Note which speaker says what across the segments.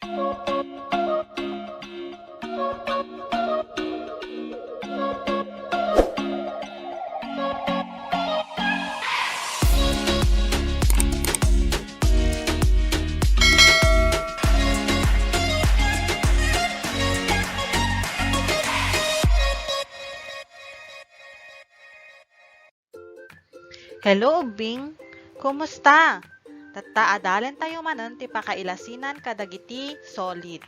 Speaker 1: Hello, Bing. Kumusta? Tattaadalan tayo manan ti pakailasinan kadagiti solid.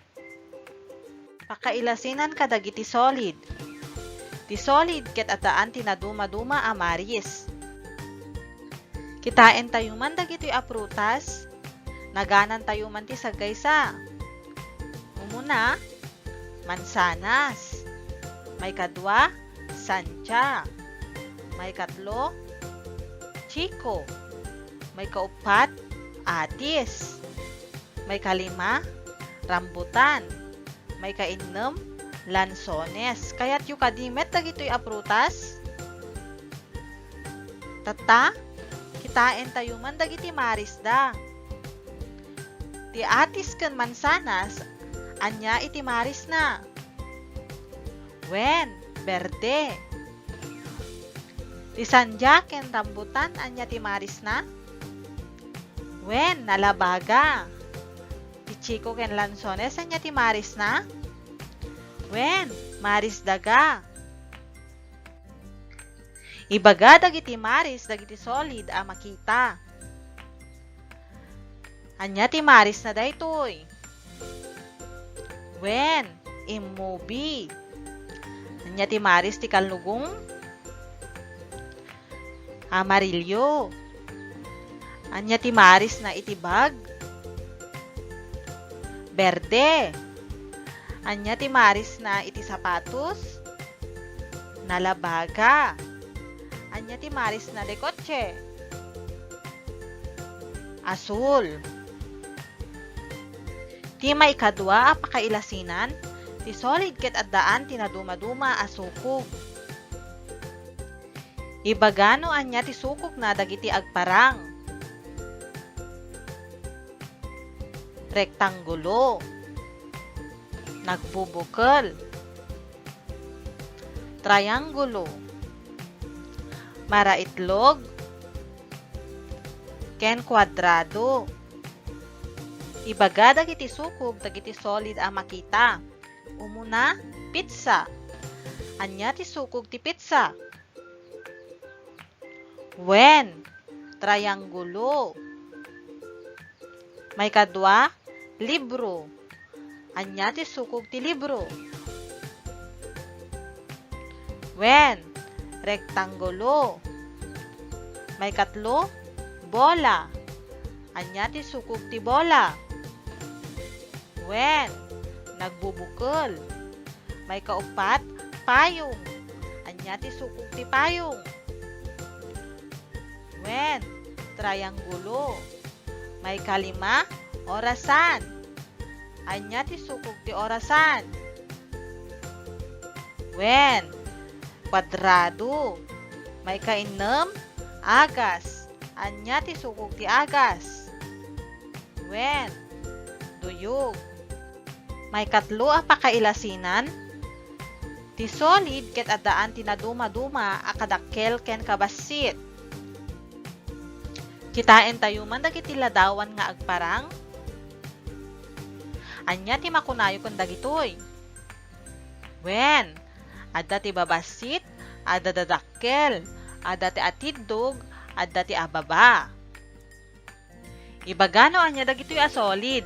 Speaker 1: Pakailasinan kadagiti solid. Ti solid ket ataan ti naduma-duma a maris. Kitaen tayo man dagiti a prutas. Naganan tayo man ti sagaysa. Umuna, mansanas. May kadwa, santya. May katlo, chiko. May kaupat, atis. May kalima, rambutan. May kainnem, lansones. Kaya't yu kadimet dagitoy a prutas. Tata, kitaen tayo man dagiti marisda. Ti atis ken mansanas, anya iti maris na. Wen, berde. Ti sandya ken rambutan, anya ti maris na. Wen, nalabaga. Ti chiko ken lansones, anya ti maris na. Wen, maris daga. Ibaga dagiti maris dagiti solid a makita. Anya ti maris na daytoy. Wen, immubi. Anya ti maris ti kalnugong. Amarilyo. Anya ti maris na itibag. Berde. Anya ti maris na iti sapatos. Nalabaga. Anya ti maris na dekotse. Asul. Ti may kadwa a pakailasinan, ti solid ket addaan ti naduma-duma a sukog. Ibagano anya ti sukog na dagiti agparang. Rektangulo. Nagbubukol. Triangulo. Maraitlog. Ken kwadrado. Ibaga dagiti sukog dagiti solid a makita. Umuna, pizza. Anya ti sukog ti pizza. Wen, triangulo. May kadwa, libro. Anya ti sukog ti libro. Wen, rektangulo. May katlo, bola. Anya ti sukog ti bola. Wen, nagbubukol. May kaupat, payong. Anya ti sukog ti payong. Wen, triangulo. May kalima, orasan. Anya ti sukog ti orasan. Wen, kwadrado. May kainem, agas. Anya ti sukog ti agas. Wen, duyog. May katlo a pakailasinan. Ti solid ket addaan ti naduma-duma a kadakkel ken kabasit. Kitaen tayo man dagiti ladawan nga agparang. Anya ti makunayo ken dagitoy. Wen, adda ti babasit, adda dadakkel, adda ti atiddog, adda ti ababa. Ibagano anya dagitoy a solid.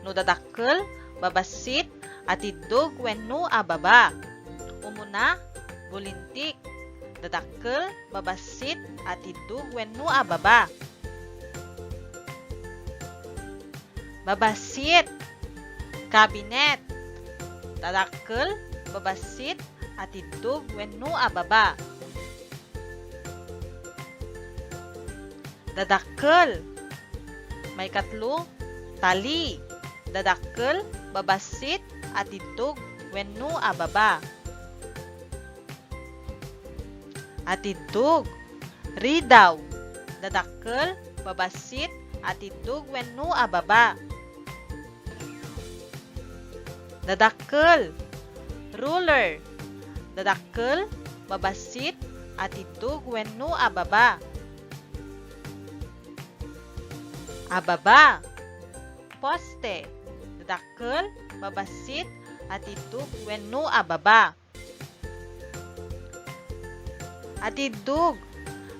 Speaker 1: No dadakkel, babasit, atiddog wenno ababa. Umuna, bulintik. Dadakkel, babasit, atiddog wenno ababa. Babasit, kabinet. Dadakkel, babasit, atiddog wenno ababa. Dadakkel. May katlo, tali. Dadakkel, babasit, atiddog wenno ababa. Atiddog, ridaw. Dadakkel, babasit, atiddog wenno ababa. Dadakkel. Ruler. Dadakkel, babasit, at itug wenno ababa. Ababa. Poste. Dadakkel, babasit, at itug wenno ababa. Atidug.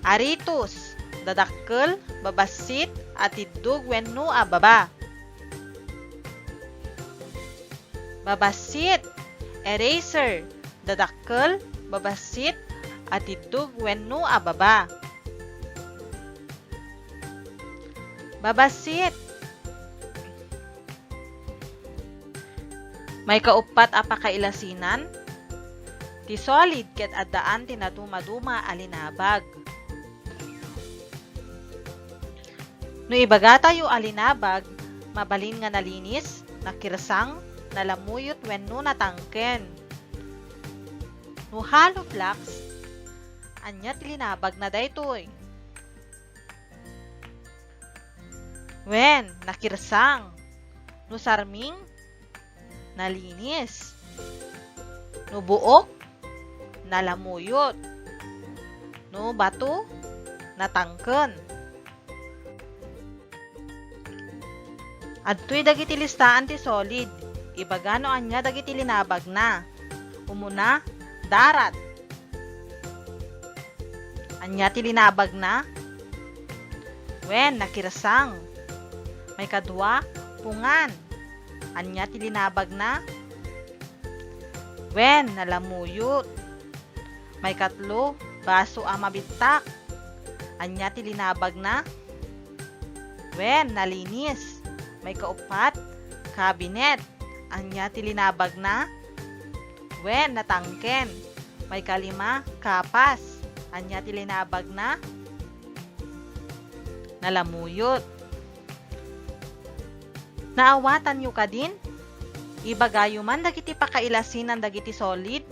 Speaker 1: Aritus. Dadakkel, babasit, at itug wenno ababa. Babasit. Eraser. Dadakkel, babasit, at itug wenno ababa. Babasit. May kaupat apakailasinan? Ti solid ket addaan tinaduma-duma alinabag. No ibaga tayo alinabag, mabalin nga nalinis, nakirsang, nalamuyot wenno natangken. No hollow blocks, anya tilinabag na daytoy. Wen nakirsang, no sarming, nalinis. No buok, nalamuyot. No bato, natangken. Adtoy dagiti listaan ti solid. Ibagano anya dagiti linabag na. Umuna, darat. Anya ti linabag na? Wen nakirsang. May kadwa, pungan. Anya ti linabag na? Wen nalamuyot. May katlo, baso a mabintak. Anya ti linabag na? Wen nalinis. May kaupat, kabinet. Anya ti linabag na? Wen natangken. May kalima, kapas. Anya ti linabag na? Nalamuyot. Naawatan nyo ka din? Ibagayo man dagiti pakailasinan dagiti solid,